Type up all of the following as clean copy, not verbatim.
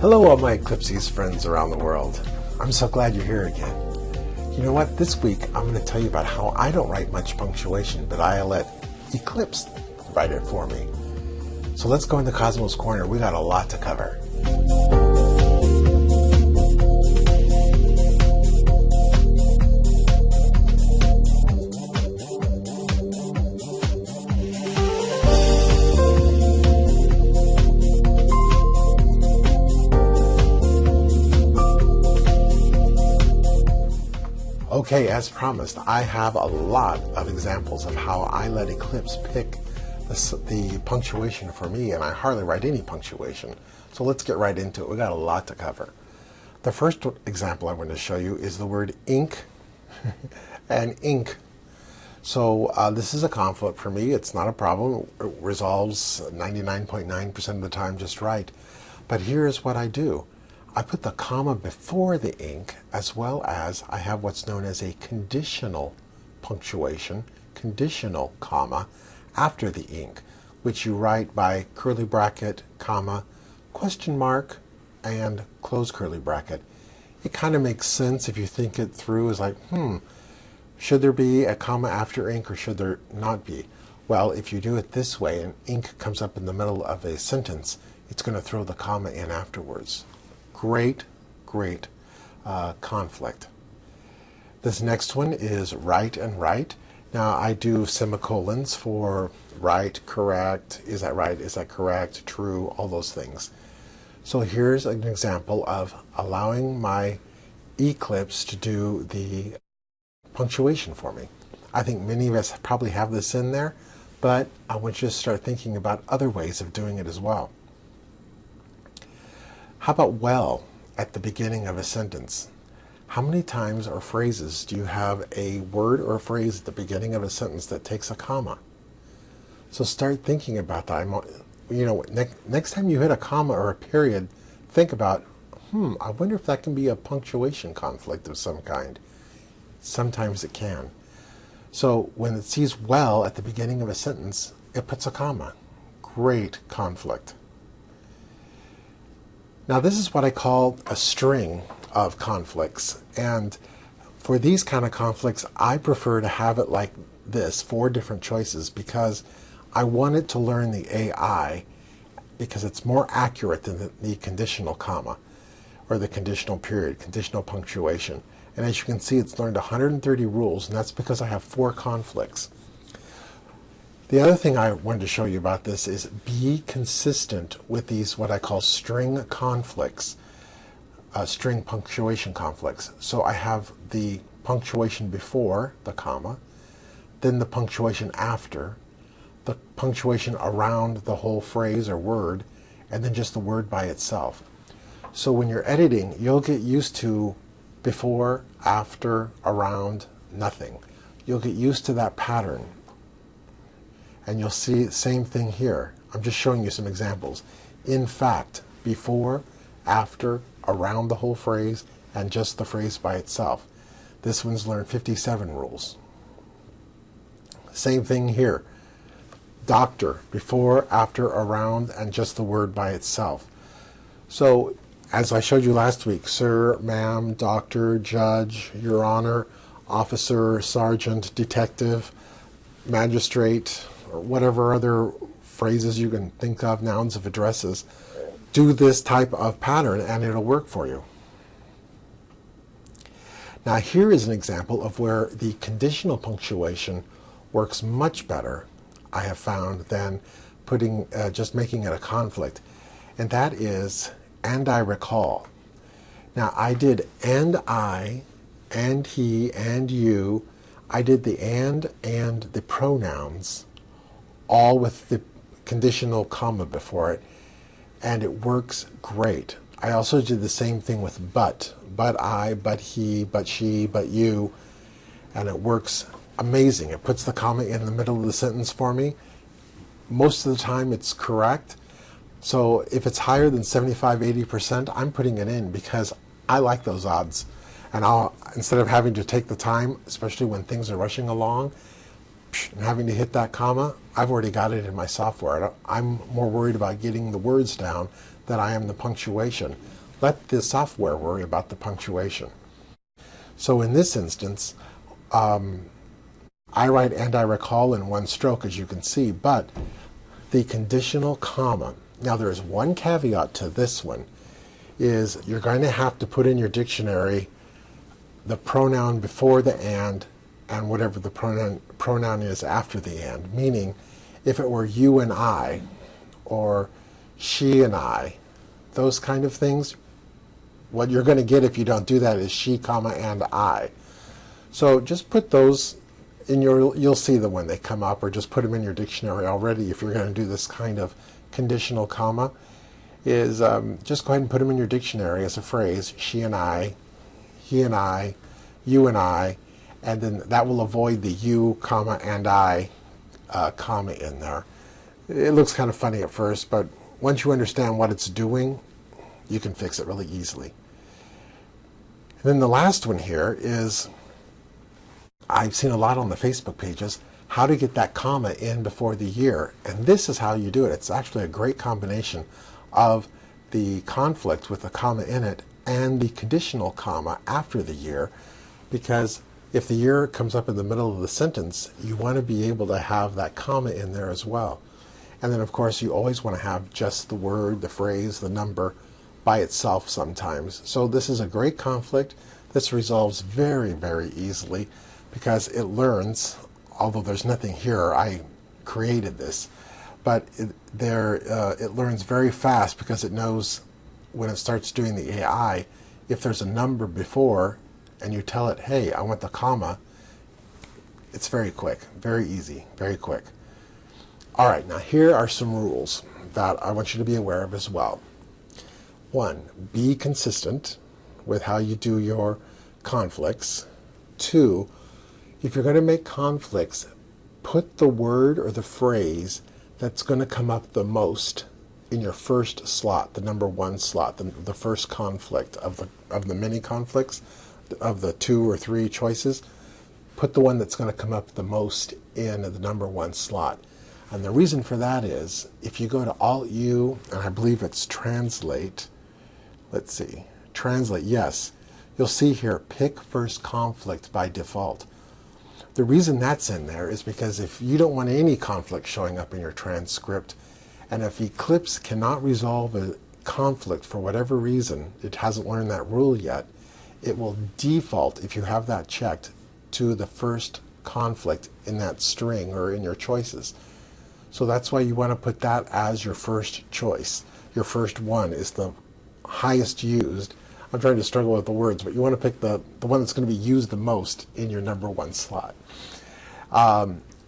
Hello all my Eclipse friends around the world. I'm so glad you're here again. You know what? This week I'm going to tell you about how I don't write much punctuation, but I let Eclipse write it for me. So let's go into Cosmos Corner. We got a lot to cover. Okay, as promised, I have a lot of examples of how I let Eclipse pick the punctuation for me, and I hardly write any punctuation. So let's get right into it. We got a lot to cover. The first example I'm going to show you is the word ink and ink. So this is a conflict for me. It's not a problem. It resolves 99.9% of the time just right. But here's what I do. I put the comma before the ink, as well as I have what's known as a conditional punctuation, conditional comma, after the ink, which you write by curly bracket, comma, question mark, and close curly bracket. It kind of makes sense if you think it through as like, should there be a comma after ink or should there not be? Well, if you do it this way and ink comes up in the middle of a sentence, it's going to throw the comma in afterwards. Great conflict. This next one is right and right. Now I do semicolons for right, correct, is that right, is that correct, true, all those things. So here's an example of allowing my Eclipse to do the punctuation for me. I think many of us probably have this in there, but I want you to start thinking about other ways of doing it as well. How about well at the beginning of a sentence? How many times or phrases do you have a word or a phrase at the beginning of a sentence that takes a comma? So start thinking about that. Next time you hit a comma or a period, think about, I wonder if that can be a punctuation conflict of some kind. Sometimes it can. So when it sees well at the beginning of a sentence, it puts a comma. Great conflict. Now this is what I call a string of conflicts, and for these kind of conflicts I prefer to have it like this, 4 different choices, because I want it to learn the AI because it's more accurate than the conditional comma or the conditional period, conditional punctuation. And as you can see, it's learned 130 rules, and that's because I have 4 conflicts. The other thing I wanted to show you about this is be consistent with these what I call string conflicts, string punctuation conflicts. So I have the punctuation before the comma, then the punctuation after, the punctuation around the whole phrase or word, and then just the word by itself. So when you're editing, you'll get used to before, after, around, nothing. You'll get used to that pattern. And you'll see the same thing here. I'm just showing you some examples. In fact, before, after, around the whole phrase, and just the phrase by itself. This one's learned 57 rules. Same thing here. Doctor, before, after, around, and just the word by itself. So, as I showed you last week, sir, ma'am, doctor, judge, your honor, officer, sergeant, detective, magistrate, or whatever other phrases you can think of, nouns of addresses, do this type of pattern and it'll work for you. Now here is an example of where the conditional punctuation works much better, I have found, than putting just making it a conflict, and that is and I recall. Now I did and I, and he, and you. I did the and the pronouns, all with the conditional comma before it, and it works great. I also did the same thing with but I, but he, but she, but you, and it works amazing. It puts the comma in the middle of the sentence for me. Most of the time it's correct. So if it's higher than 75–80%, I'm putting it in because I like those odds. And instead of having to take the time, especially when things are rushing along, and having to hit that comma, I've already got it in my software. I'm more worried about getting the words down than I am the punctuation. Let the software worry about the punctuation. So in this instance, I write and I recall in one stroke, as you can see, but the conditional comma. Now there is one caveat to this one, is you're going to have to put in your dictionary the pronoun before the and whatever the pronoun is after the and. Meaning, if it were you and I, or she and I, those kind of things, what you're going to get if you don't do that is she, comma, and I. So just put those in you'll see them when they come up, or just put them in your dictionary already if you're going to do this kind of conditional comma. Is just go ahead and put them in your dictionary as a phrase, she and I, he and I, you and I, and then that will avoid the you, comma, and I comma in there. It looks kind of funny at first, but once you understand what it's doing, you can fix it really easily. And then the last one here is, I've seen a lot on the Facebook pages, how to get that comma in before the year. And this is how you do it. It's actually a great combination of the conflict with the comma in it and the conditional comma after the year, because if the year comes up in the middle of the sentence, you want to be able to have that comma in there as well. And then of course you always want to have just the word, the phrase, the number by itself sometimes. So this is a great conflict. This resolves very, very easily because it learns, although there's nothing here, I created this, but it learns very fast because it knows when it starts doing the AI, if there's a number before and you tell it, hey, I want the comma, it's very quick, very easy, very quick. All right, now here are some rules that I want you to be aware of as well. 1, be consistent with how you do your conflicts. 2, if you're going to make conflicts, put the word or the phrase that's going to come up the most in your first slot, the number 1 slot, the first conflict of the many conflicts, of the 2 or 3 choices. Put the one that's going to come up the most in the number 1 slot. And the reason for that is, if you go to Alt-U, and I believe it's Translate, let's see, Translate, yes, you'll see here, pick first conflict by default. The reason that's in there is because if you don't want any conflict showing up in your transcript, and if Eclipse cannot resolve a conflict for whatever reason, it hasn't learned that rule yet, it will default, if you have that checked, to the first conflict in that string or in your choices. So that's why you want to put that as your first choice. Your first one is the highest used. I'm trying to struggle with the words, but you want to pick the one that's going to be used the most in your number 1 slot.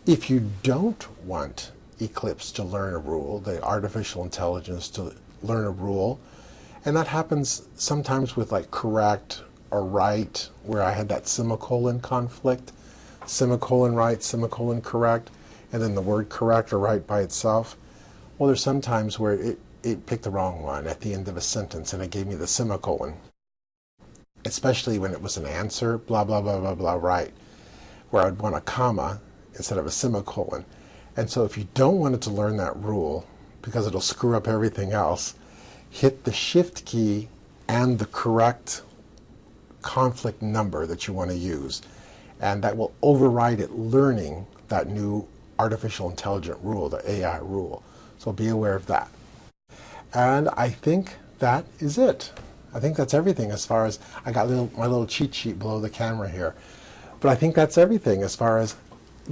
If you don't want Eclipse to learn a rule, the artificial intelligence to learn a rule, and that happens sometimes with like correct or right, where I had that semicolon conflict, semicolon right, semicolon correct, and then the word correct or right by itself. Well, there's some times where it picked the wrong one at the end of a sentence and it gave me the semicolon, especially when it was an answer, blah, blah, blah, blah, blah, right, where I'd want a comma instead of a semicolon. And so if you don't want it to learn that rule, because it'll screw up everything else, hit the Shift key and the correct conflict number that you want to use. And that will override it learning that new artificial intelligent rule, the AI rule. So be aware of that. And I think that is it. I think that's everything as far as, I got my little cheat sheet below the camera here. But I think that's everything as far as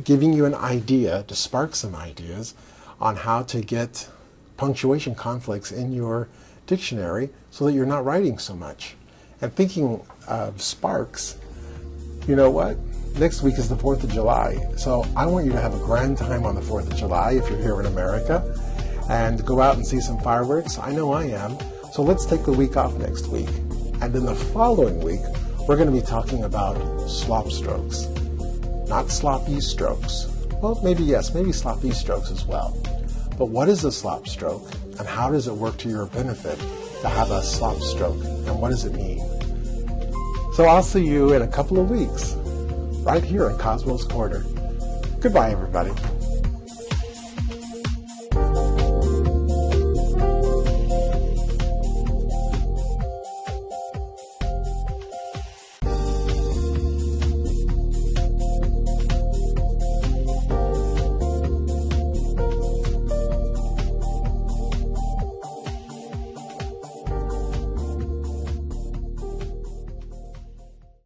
giving you an idea, to spark some ideas on how to get punctuation conflicts in your dictionary so that you're not writing so much. And thinking of sparks, you know what? Next week is the 4th of July. So I want you to have a grand time on the 4th of July if you're here in America, and go out and see some fireworks. I know I am. So let's take the week off next week. And then the following week, we're going to be talking about slop strokes. Not sloppy strokes. Well, maybe yes, maybe sloppy strokes as well. But what is a slop stroke, and how does it work to your benefit to have a slop stroke, and what does it mean? So I'll see you in a couple of weeks, right here in Cosmo's Corner. Goodbye, everybody.